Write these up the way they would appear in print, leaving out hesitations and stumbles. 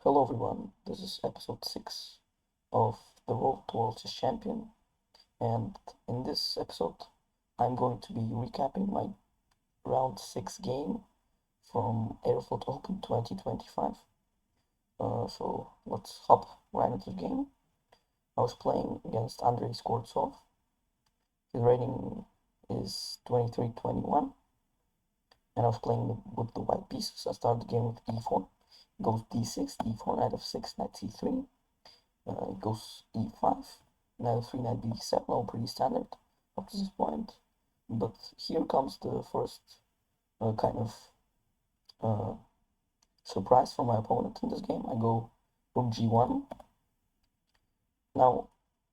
Hello everyone, this is episode 6 of the Road Towards Chess Champion, and in this episode I'm going to be recapping my round 6 game from Aeroflot Open 2025. So let's hop right into the game. I was playing against Andrei Skvortsov. His rating is 23-21, and I was playing with the white pieces. I started the game with e4, goes d6, d4, knight f6, knight c3. It goes e5, knight f3, knight b7, all pretty standard up to this point. But here comes the first kind of uh, surprise for my opponent in this game. I go rook g1. Now,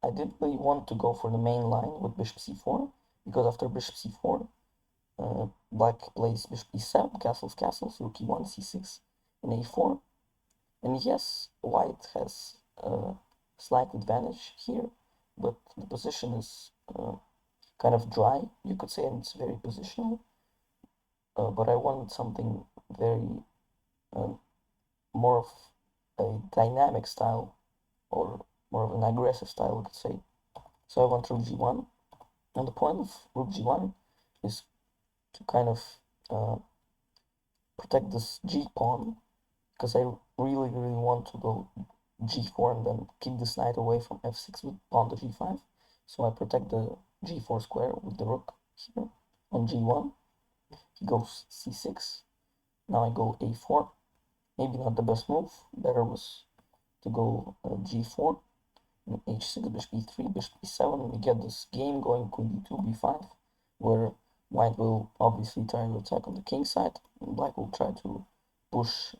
I didn't really want to go for the main line with bishop c4, because after bishop c4, black plays bishop e7, castles, rook e1, c6, and a4. And yes, white has slight advantage here, but the position is kind of dry, you could say, and it's very positional. But I wanted something very more of a dynamic style, or more of an aggressive style, we could say. So I went rook g1, and the point of rook g1 is to kind of protect this g pawn, because I really want to go g4 and then keep this knight away from f6 with pawn to g5. So I protect the g4 square with the rook here on g1. He goes c6. Now I go a4. Maybe not the best move. Better was to go g4 and h6, bishop e3, bishop e7. We get this game going, queen d2, b5, where white will obviously try to attack on the king side, and black will try to push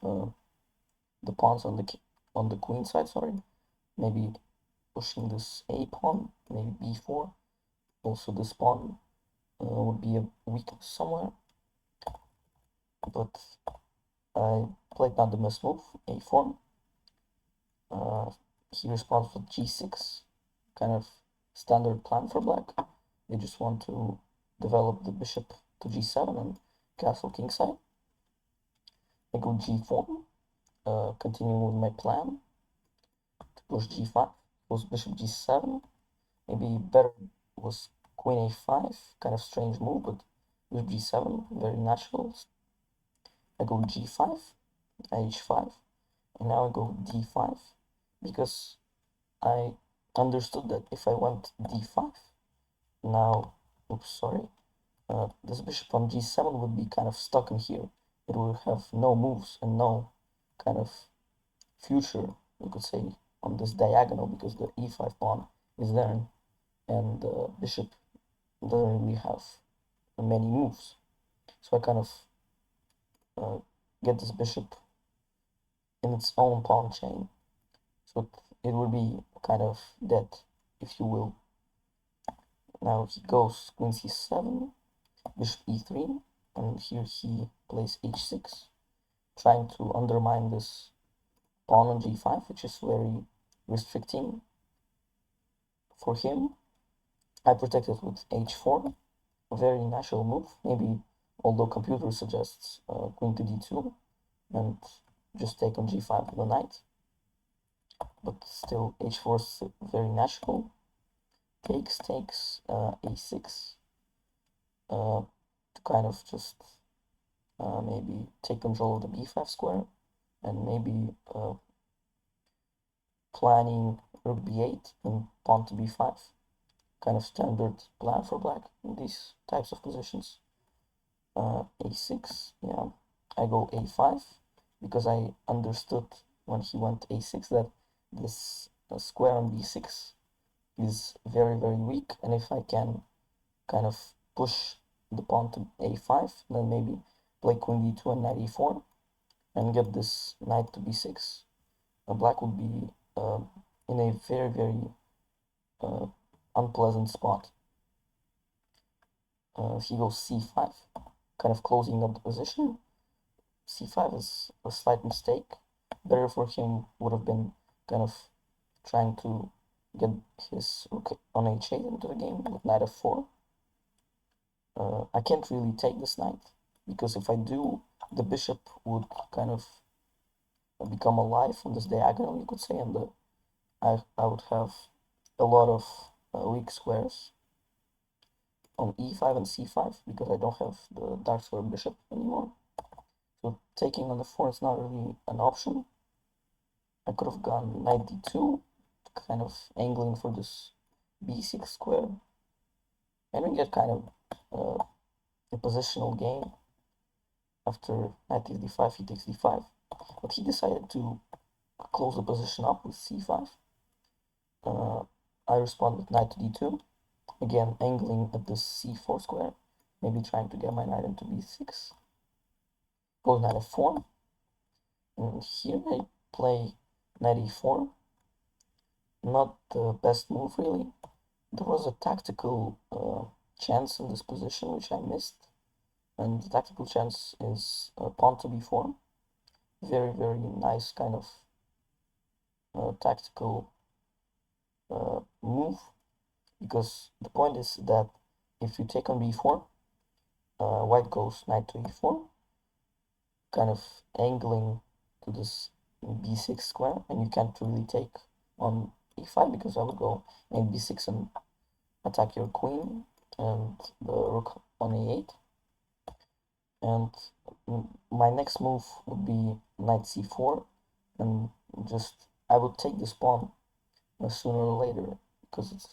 the pawns on the queen side, sorry. Maybe pushing this a pawn, maybe b4. Also, this pawn would be a weakness somewhere. But I played not the best move, a4. He responds with g6, kind of standard plan for black. They just want to develop the bishop to g7 and castle kingside. I go g4, continuing with my plan to push g5, goes bishop g7. Maybe better was queen a5, kind of strange move, but bishop g7, very natural. I go g5, h5, and now I go d5, because I understood that if I went d5, now, this bishop on g7 would be kind of stuck in here. It would have no moves and no kind of future, you could say, on this diagonal, because the e5 pawn is there, and the bishop doesn't really have many moves. So I kind of get this bishop in its own pawn chain. So it would be kind of dead, if you will. Now he goes queen c7, bishop e3, and here he plays h6, trying to undermine this pawn on g5, which is very restricting for him. I protect it with h4, a very natural move, maybe, although computer suggests queen to d2 and just take on g5 with the knight. But still, h4 is very natural. Takes, a6, to kind of just maybe take control of the b5 square, and maybe planning rook b8 and pawn to b5. Kind of standard plan for black in these types of positions. A6, yeah. I go a5, because I understood when he went a6 that this square on b6 is very weak, and if I can kind of push the pawn to a5, then maybe play queen d2 and knight e4 and get this knight to b6. Black would be in a very unpleasant spot. He goes c5, kind of closing up the position. c5 is a slight mistake. Better for him would have been kind of trying to get his rook on h8 into the game with knight f4. I can't really take this knight, because if I do, the bishop would kind of become alive on this diagonal, you could say, and I would have a lot of weak squares on e5 and c5 because I don't have the dark square bishop anymore. So taking on the 4 is not really an option. I could have gone knight d2, kind of angling for this b6 square, and we get kind of a positional game. After knight takes d5, he takes d5, but he decided to close the position up with c5. I respond with knight to d2, again angling at this c4 square, maybe trying to get my knight into b6. Goes knight f4, and here I play knight e4. Not the best move really. There was a tactical chance in this position which I missed, and the tactical chance is pawn to b4. Very, very nice kind of tactical move, because the point is that if you take on b4, white goes knight to e4, kind of angling to this b6 square, and you can't really take on e5 because I would go knight b6 and attack your queen and the rook on e8. And my next move would be knight c4, and just I would take this pawn sooner or later because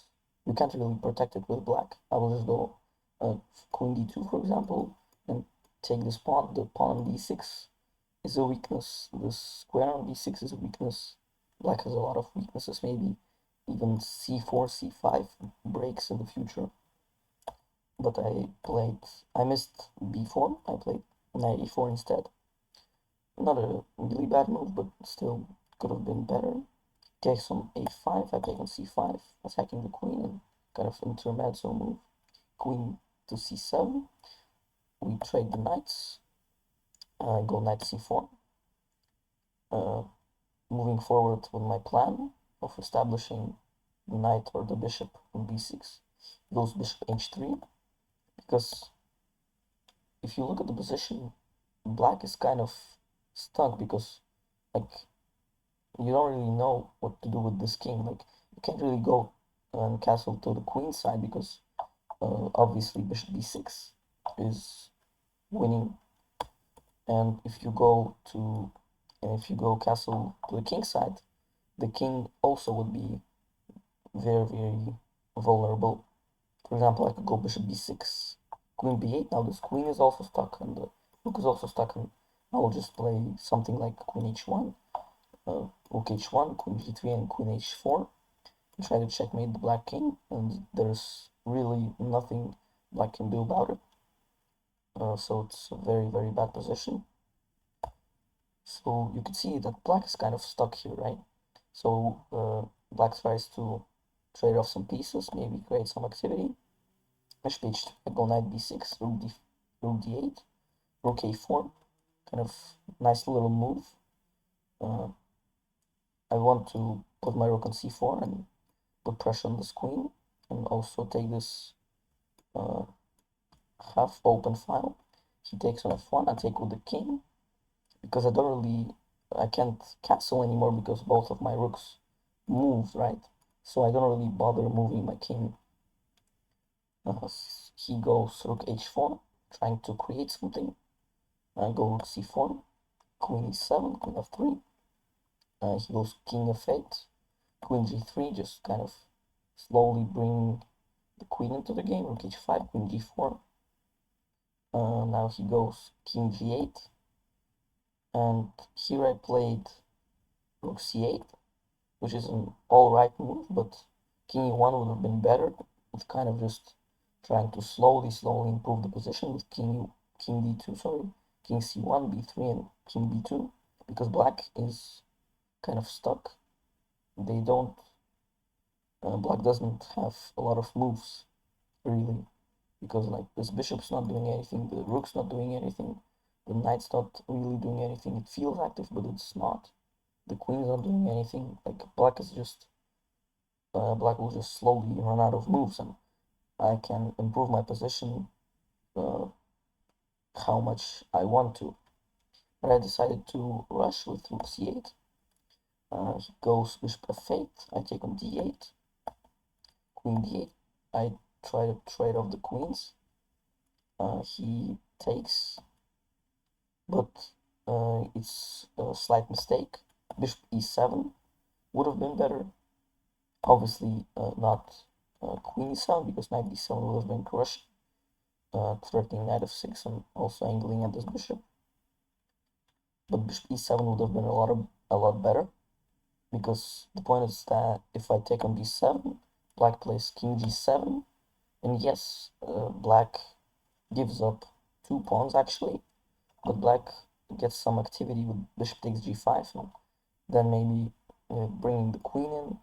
you can't really protect it with black. I will just go queen d2, for example, and take this pawn. The pawn on d6 is a weakness. The square on b6 is a weakness. Black has a lot of weaknesses, maybe even c4, c5 breaks in the future. But I missed b4. I played knight e4 instead. Not a really bad move, but still could have been better. Takes on a5, I take on c5, attacking the queen, and kind of intermezzo move. Queen to c7. We trade the knights. Go knight c4. Moving forward with my plan of establishing the knight or the bishop on b6. Goes bishop h3, because if you look at the position, black is kind of stuck because like you don't really know what to do with this king. Like you can't really go and castle to the queen side because obviously bishop b6 is winning, and if you go castle to the king side, the king also would be very, very vulnerable. For example, I could go bishop b6, queen b8. Now this queen is also stuck, and the rook is also stuck, and I will just play something like queen h1, rook h1, queen g3, and queen h4, and try to checkmate the black king, and there's really nothing black can do about it. So it's a very, very bad position. So you can see that black is kind of stuck here, right? So black tries to trade off some pieces, maybe create some activity. Bishop h3, I go knight b6, rook d8, rook a4, kind of nice little move. I want to put my rook on c4 and put pressure on this queen, and also take this half open file. He takes on f1, I take with the king, because I can't castle anymore because both of my rooks moved, right? So I don't really bother moving my king. He goes rook h4, trying to create something. I go rook c4, queen e7, queen f3. He goes king f8, queen g3, just kind of slowly bringing the queen into the game. Rook h5, queen g4. Now he goes king g8, and here I played rook c8, which is an alright move, but king e1 would have been better. It's kind of just trying to slowly improve the position with king d2, sorry, king c1, b3, and king b2, because black is kind of stuck. They don't, black doesn't have a lot of moves, really, because like this bishop's not doing anything, the rook's not doing anything, the knight's not really doing anything. It feels active, but it's not. The queen's not doing anything. Like black is just, black will just slowly run out of moves, and I can improve my position how much I want to. Red decided to rush with rook c8. He goes bishop f8. I take on d8. Queen d8. I try to trade off the queens. He takes, but it's a slight mistake. Bishop e7 would have been better. Obviously, not queen e7 because knight d7 would have been crushed, threatening knight f6 and also angling at this bishop. But bishop e7 would have been a lot better, because the point is that if I take on d7, black plays king g7, and yes, black gives up 2 pawns actually, but black gets some activity with bishop takes g5, and then maybe bringing the queen in,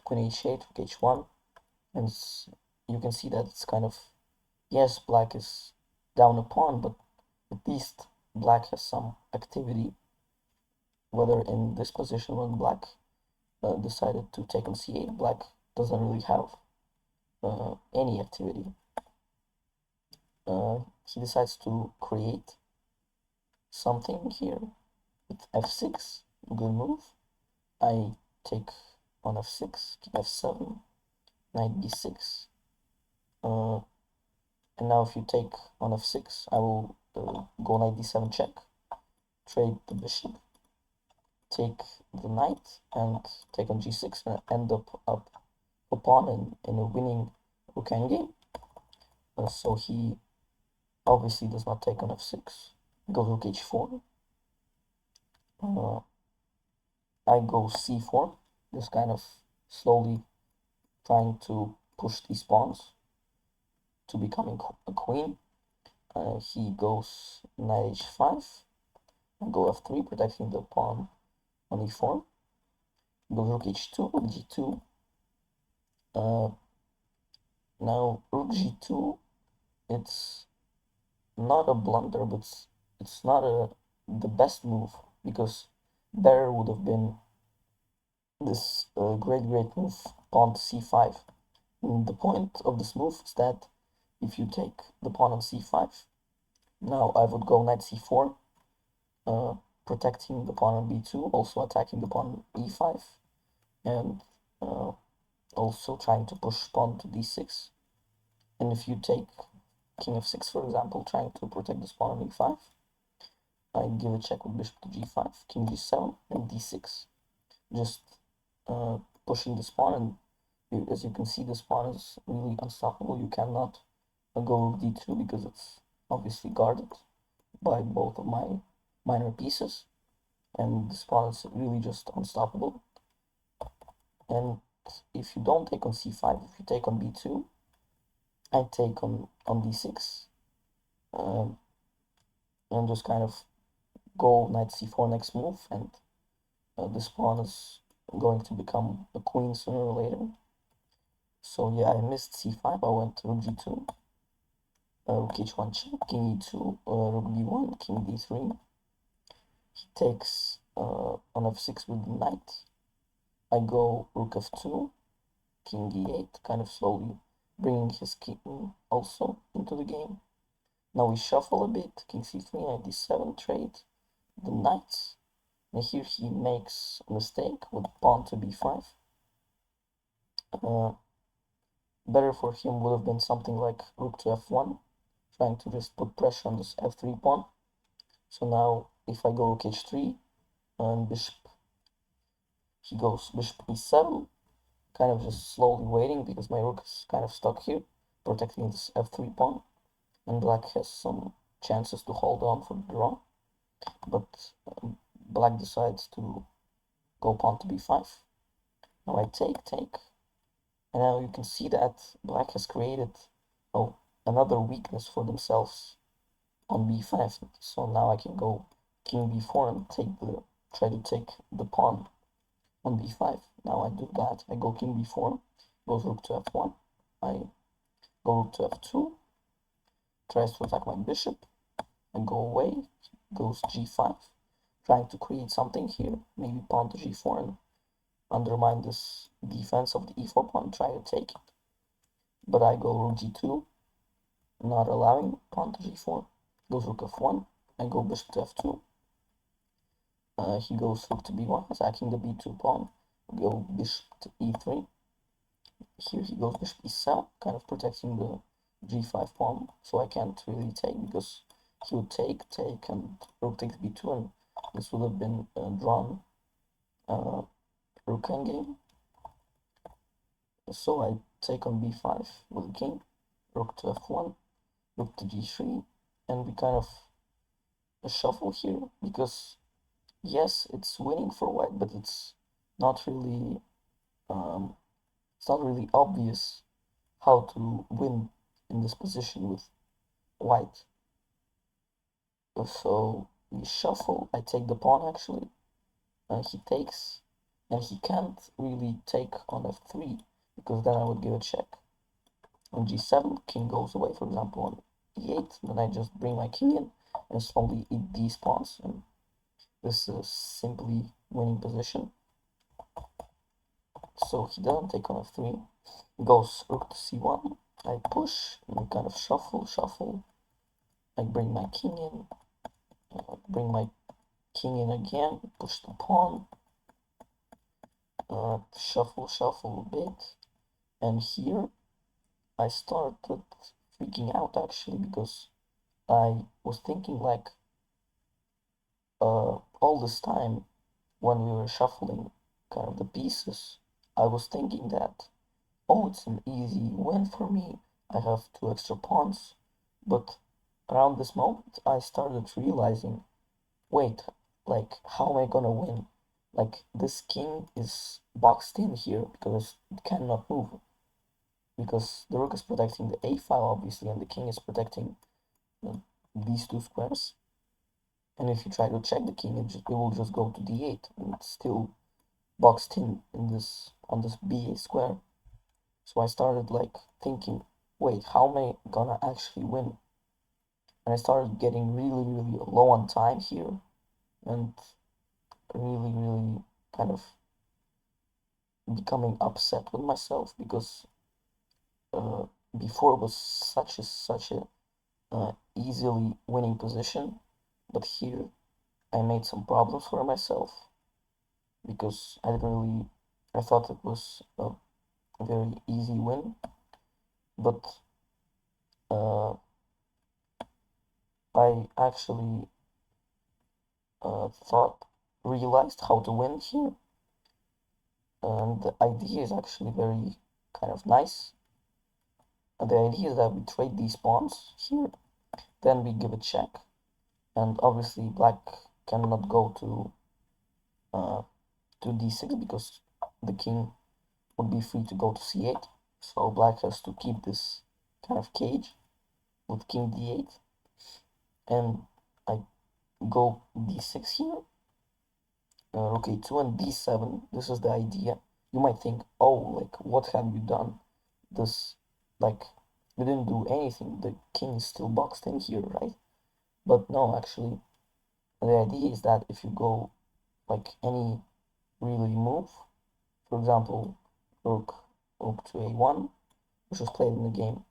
queen h8, rook h1, and you can see that it's kind of, yes, black is down a pawn, but at least black has some activity, whether in this position when black decided to take on c8, black doesn't really have any activity. He decides to create something here with f6, good move. I take on f6, king f7, knight b6. And now if you take on f6, I will go knight d7 check, trade the bishop, take the knight, and take on g6, and end up a pawn in a winning rook endgame. So he obviously does not take on f6. Go rook h4. I go c4, just kind of slowly trying to push these pawns to becoming a queen. He goes knight h5. I go f3, protecting the pawn on e4. Go rook h2, rook g2. Now rook g2, it's not a blunder, but it's not the best move, because better would have been this great move, pawn to c5. And the point of this move is that if you take the pawn on c5, now I would go knight c4, protecting the pawn on b2, also attacking the pawn on e5, and also trying to push pawn to d6. And if you take king f6, for example, trying to protect this pawn on e5, I give a check with bishop to g5, king g7, and d6, just pushing this pawn. And as you can see, this pawn is really unstoppable. You cannot go rook d2 because it's obviously guarded by both of my minor pieces, and this pawn is really just unstoppable. And if you don't take on c5, if you take on b2, I take on d6, and just kind of go knight c4 next move, and this pawn is going to become a queen sooner or later. So yeah, I missed c5, I went rook g2, rook h1 check, king e2, rook b1, king d3. He takes on f6 with the knight. I go rook f2, king e8, kind of slowly bringing his king also into the game. Now we shuffle a bit, king c3, knight d7, trade the knights. And here he makes a mistake with pawn to b5. Better for him would have been something like rook to f1, trying to just put pressure on this f3 pawn. So now if I go rook h3 and he goes bishop e7, kind of just slowly waiting because my rook is kind of stuck here, protecting this f3 pawn, and black has some chances to hold on for the draw. But black decides to go pawn to b5. Now I take, and now you can see that black has created another weakness for themselves on b5. So now I can go king b4 and try to take the pawn on b5. Now I do that. I go king b4, goes rook to f1. I go rook to f2, tries to attack my bishop. I go away, goes g5, trying to create something here, maybe pawn to g4 and undermine this defense of the e4 pawn, try to take it. But I go rook g2, not allowing pawn to g4, goes rook f1, I go bishop to f2, he goes rook to b1, attacking the b2 pawn. We go bishop to e3. Here he goes bishop e7, kind of protecting the g5 pawn, so I can't really take because he would take, and rook takes b2, and this would have been drawn rook endgame. So I take on b5 with the king, rook to f1, rook to g3, and we kind of shuffle here because yes, it's winning for white, but not really it's not really obvious how to win in this position with white. So we shuffle. I take the pawn actually. He takes, and he can't really take on f3 because then I would give a check. On g7, king goes away, for example, on e8. Then I just bring my king in and slowly eat these pawns. And this is simply winning position. So he doesn't take on f3. He goes rook to c1. I push and kind of shuffle. I bring my king in, bring my king in again, push the pawn, shuffle a bit. And here I started freaking out actually because I was thinking like all this time when we were shuffling kind of the pieces, I was thinking that, oh, it's an easy win for me. I have 2 extra pawns. But around this moment, I started realizing, wait, like, how am I gonna win? Like, this king is boxed in here because it cannot move. Because the rook is protecting the a file, obviously, and the king is protecting these 2 squares. And if you try to check the king, it will just go to d8, and it's still boxed in this on this b8 square. So I started like thinking, wait, how am I gonna actually win? And I started getting really low on time here, and really kind of becoming upset with myself because uh, before it was such a easily winning position, but here I made some problems for myself because I thought it was a very easy win, but uh, I actually realized how to win here, and the idea is actually very kind of nice. And the idea is that we trade these pawns here, then we give a check, and obviously black cannot go to d6 because the king would be free to go to c8. So black has to keep this kind of cage with king d8, and I go d6 here, rook a2 and d7. This is the idea. You might think, oh, like what have you done? This, like, you didn't do anything. The king is still boxed in here, right? But no, actually, the idea is that if you go like any really move, for example, rook to a1, which was played in the game,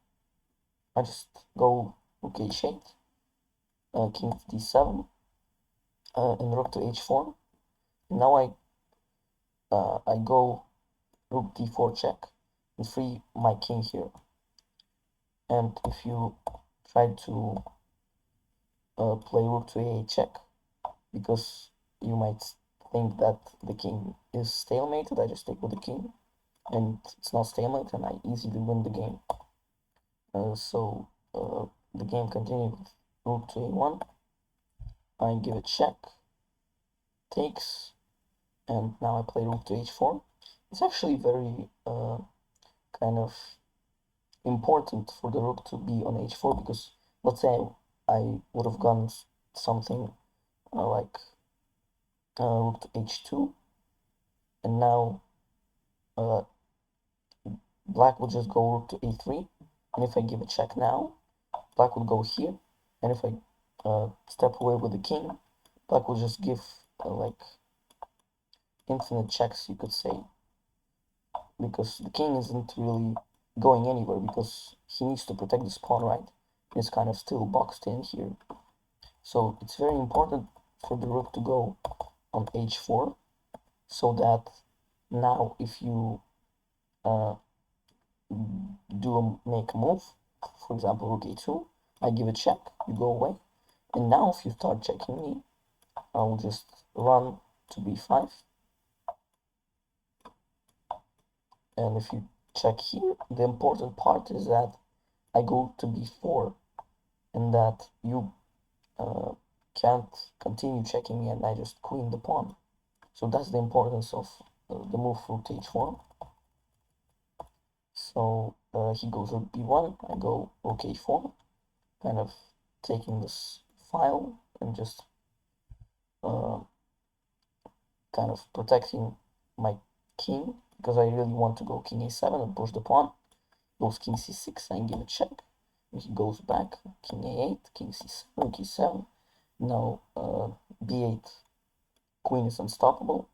I just go rook h8, king to d7, and rook to h4. Now I go rook d4 check and free my king here. And if you try to play rook to a8 check, because you might think that the king is stalemated, I just take with the king, and it's not stalemate, and I easily win the game. So the game continues with rook to a1. I give a check, takes, and now I play rook to h4. It's actually very kind of important for the rook to be on h4 because let's say I would have gone something like rook to h2, and now black would just go rook to a3, and if I give a check now, black would go here, and if I step away with the king, black will just give like infinite checks, you could say, because the king isn't really going anywhere because he needs to protect this pawn, right? It's kind of still boxed in here. So it's very important for the rook to go on h4, so that now if you make a move, for example rook a2, I give a check, you go away, and now if you start checking me, I will just run to b5, and if you check here, the important part is that I go to b4, and that you can't continue checking me, and I just queen the pawn. So that's the importance of the move rook to h4. So he goes rook b1, I go rook a4, kind of taking this file and just uh, kind of protecting my king, because I really want to go king a7 and push the pawn. Goes king c6, I give a check, and he goes back, king a8, king c7, rook e7. Now b8, queen is unstoppable,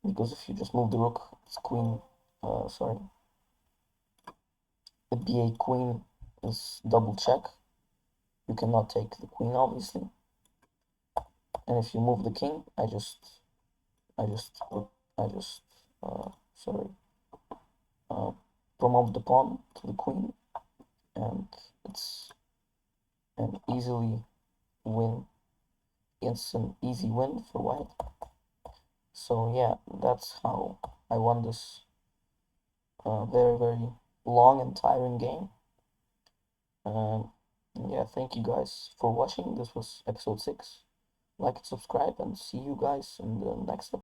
because if you just move the rook, it's queen, sorry, the b8 queen is double check. You cannot take the queen, obviously. And if you move the king, I just sorry, promote the pawn to the queen, and it's an easily win. It's an easy win for white. So yeah, that's how I won this very, very long and tiring game. Yeah, thank you guys for watching. This was episode 6. Like and subscribe, and see you guys in the next episode.